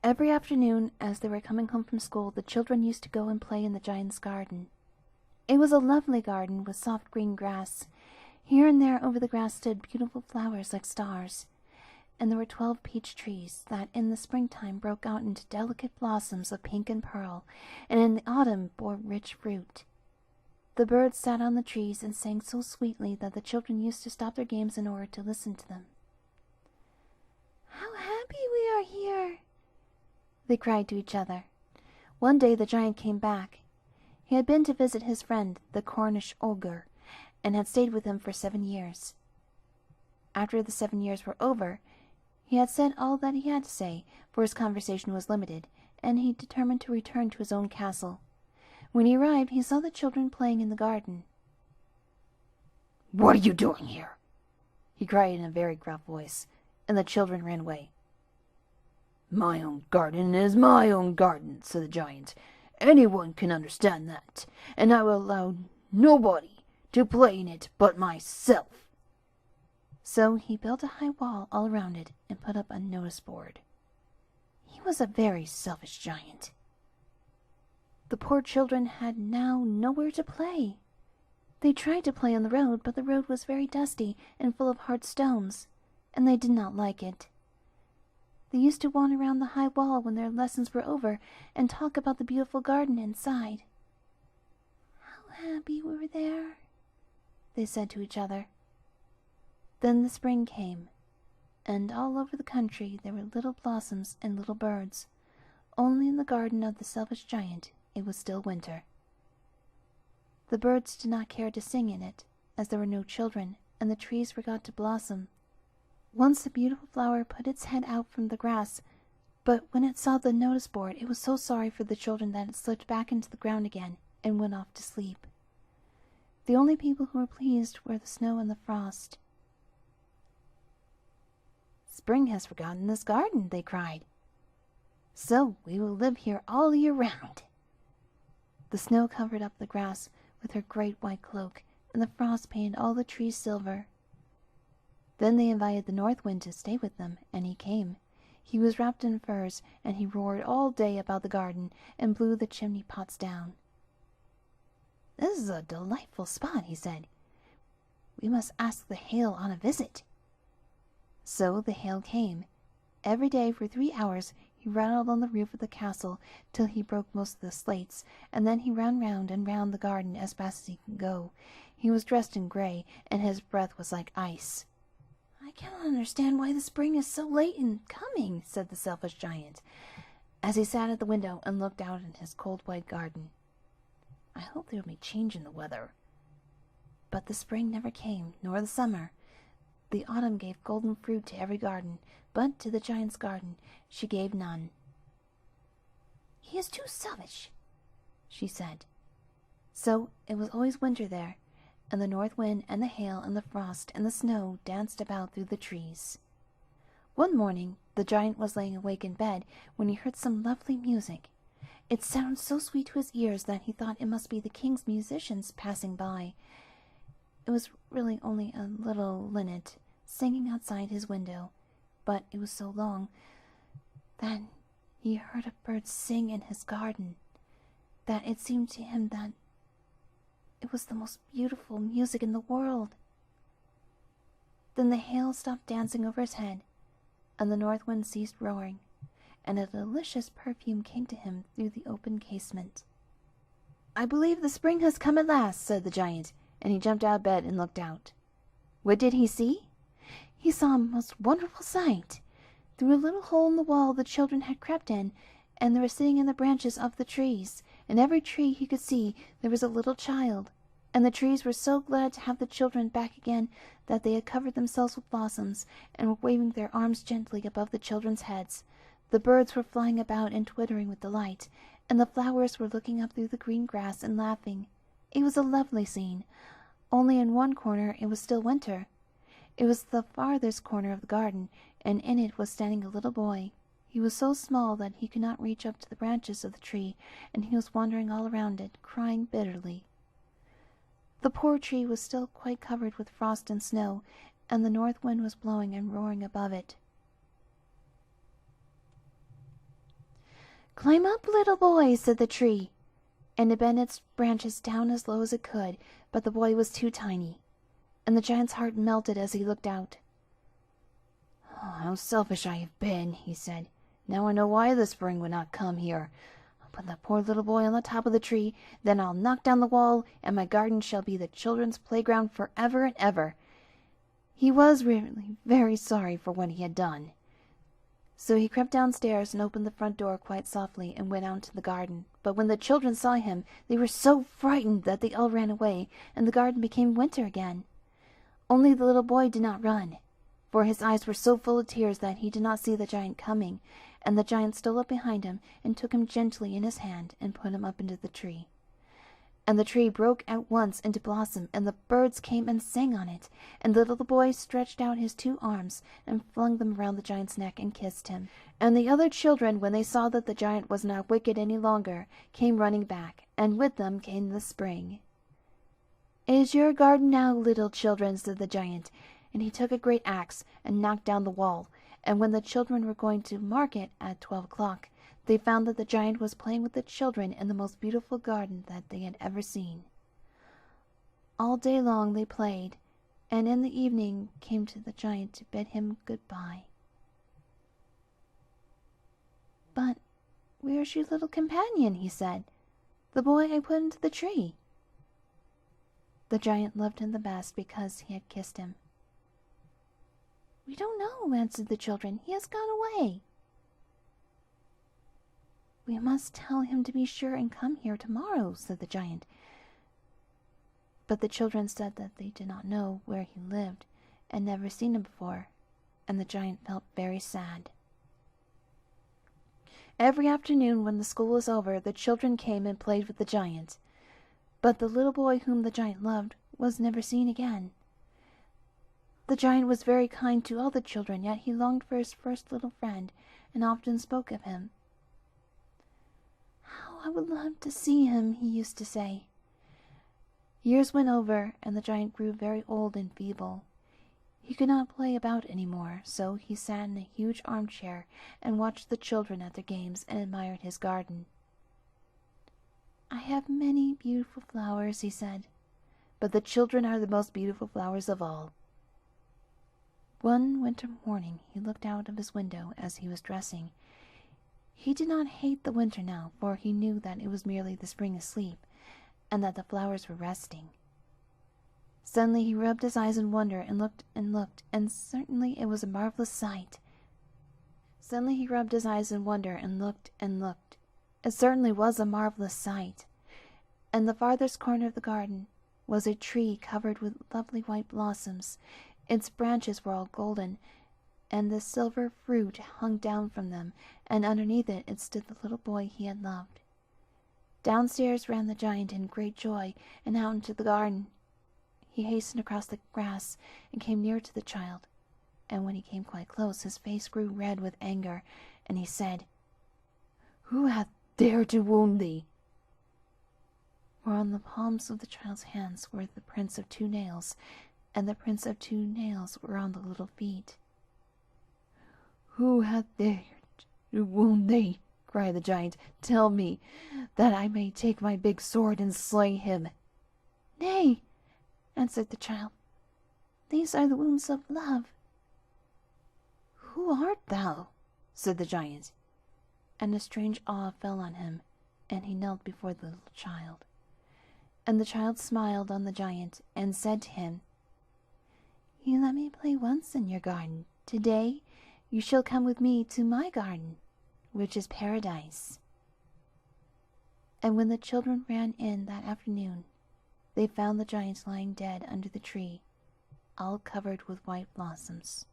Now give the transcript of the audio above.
Every afternoon, as they were coming home from school, the children used to go and play in the giant's garden. It was a lovely garden with soft green grass. Here and there over the grass stood beautiful flowers like stars, and there were 12 peach trees that in the springtime broke out into delicate blossoms of pink and pearl, and in the autumn bore rich fruit. The birds sat on the trees and sang so sweetly that the children used to stop their games in order to listen to them. "How happy we are here!" they cried to each other. One day the giant came back. He had been to visit his friend, the Cornish ogre, and had stayed with him for 7 years. After the 7 years were over, he had said all that he had to say, for his conversation was limited, and he determined to return to his own castle. When he arrived, he saw the children playing in the garden. "What are you doing here?" he cried in a very gruff voice, and the children ran away. "My own garden is my own garden," said the giant. "Anyone can understand that, and I will allow nobody to play in it but myself." So he built a high wall all around it and put up a notice board. He was a very selfish giant. The poor children had now nowhere to play. They tried to play on the road, but the road was very dusty and full of hard stones, and they did not like it. They used to wander around the high wall when their lessons were over and talk about the beautiful garden inside. "How happy we were there," they said to each other. Then the spring came, and all over the country there were little blossoms and little birds. Only in the garden of the selfish giant it was still winter. The birds did not care to sing in it, as there were no children, and the trees forgot to blossom. Once the beautiful flower put its head out from the grass, but when it saw the notice board it was so sorry for the children that it slipped back into the ground again and went off to sleep. The only people who were pleased were the snow and the frost. "Spring has forgotten this garden," they cried. "So we will live here all year round." The snow covered up the grass with her great white cloak, and the frost painted all the trees silver. Then they invited the North Wind to stay with them, and he came. He was wrapped in furs, and he roared all day about the garden and blew the chimney pots down. "This is a delightful spot," he said. "We must ask the hail on a visit." So the hail came. Every day for 3 hours he rattled on the roof of the castle till he broke most of the slates, and then he ran round and round the garden as fast as he could go. He was dressed in grey, and his breath was like ice. "I cannot understand why the spring is so late in coming," said the selfish giant, as he sat at the window and looked out in his cold white garden. "I hope there will be change in the weather." But the spring never came, nor the summer. The autumn gave golden fruit to every garden, but to the giant's garden she gave none. "He is too selfish," she said. So it was always winter there, and the north wind and the hail and the frost and the snow danced about through the trees. One morning the giant was laying awake in bed when he heard some lovely music. It sounded so sweet to his ears that he thought it must be the king's musicians passing by. It was really only a little linnet singing outside his window, but it was so long that he heard a bird sing in his garden that it seemed to him that it was the most beautiful music in the world. Then the hail stopped dancing over his head, and the north wind ceased roaring, and a delicious perfume came to him through the open casement. "I believe the spring has come at last," said the giant, and he jumped out of bed and looked out. What did he see? He saw a most wonderful sight. Through a little hole in the wall the children had crept in, and they were sitting in the branches of the trees. In every tree he could see there was a little child, and the trees were so glad to have the children back again that they had covered themselves with blossoms, and were waving their arms gently above the children's heads. The birds were flying about and twittering with delight, and the flowers were looking up through the green grass and laughing. It was a lovely scene, only in one corner it was still winter. It was the farthest corner of the garden, and in it was standing a little boy. He was so small that he could not reach up to the branches of the tree, and he was wandering all around it, crying bitterly. The poor tree was still quite covered with frost and snow, and the north wind was blowing and roaring above it. "Climb up, little boy," said the tree, and it bent its branches down as low as it could, but the boy was too tiny, and the giant's heart melted as he looked out. "Oh, how selfish I have been," he said. "Now I know why the spring would not come here. I'll put that poor little boy on the top of the tree, then I'll knock down the wall, and my garden shall be the children's playground forever and ever." He was really very sorry for what he had done. So he crept downstairs and opened the front door quite softly and went out into the garden. But when the children saw him, they were so frightened that they all ran away, and the garden became winter again. Only the little boy did not run, for his eyes were so full of tears that he did not see the giant coming, and the giant stole up behind him and took him gently in his hand and put him up into the tree. And the tree broke at once into blossom, and the birds came and sang on it, and the little boy stretched out his 2 arms and flung them around the giant's neck and kissed him. And the other children, when they saw that the giant was not wicked any longer, came running back, and with them came the spring. "It is your garden now, little children," said the giant, and he took a great axe and knocked down the wall, and when the children were going to market at 12 o'clock, they found that the giant was playing with the children in the most beautiful garden that they had ever seen. All day long they played, and in the evening came to the giant to bid him good-bye. "But where's your little companion?" he said. "The boy I put into the tree." The giant loved him the best because he had kissed him. "We don't know," answered the children. "He has gone away." "We must tell him to be sure and come here tomorrow," said the giant. But the children said that they did not know where he lived and never seen him before, and the giant felt very sad. Every afternoon when the school was over, the children came and played with the giant, but the little boy whom the giant loved was never seen again. The giant was very kind to all the children, yet he longed for his first little friend and often spoke of him. "How I would love to see him," he used to say. Years went over, and the giant grew very old and feeble. He could not play about any more, so he sat in a huge armchair and watched the children at their games and admired his garden. "I have many beautiful flowers," he said, "but the children are the most beautiful flowers of all." One winter morning he looked out of his window as he was dressing. He did not hate the winter now, for he knew that it was merely the spring asleep, and that the flowers were resting. Suddenly he rubbed his eyes in wonder and looked, and certainly it was a marvelous sight. Suddenly he rubbed his eyes in wonder and looked. It certainly was a marvelous sight. In the farthest corner of the garden was a tree covered with lovely white blossoms. Its branches were all golden, and the silver fruit hung down from them, and underneath it stood the little boy he had loved. Downstairs ran the giant in great joy, and out into the garden. He hastened across the grass and came near to the child, and when he came quite close his face grew red with anger, and he said, "Who hath dared to wound thee?" For on the palms of the child's hands were the prints of 2 nails, and the prints of 2 nails were on the little feet. "Who hath dared to wound thee?" cried the giant. "Tell me, that I may take my big sword and slay him." "Nay," answered the child, "these are the wounds of love." "Who art thou?" said the giant, and a strange awe fell on him, and he knelt before the little child. And the child smiled on the giant and said to him, "You let me play once in your garden. Today you shall come with me to my garden, which is paradise." And when the children ran in that afternoon, they found the giant lying dead under the tree, all covered with white blossoms.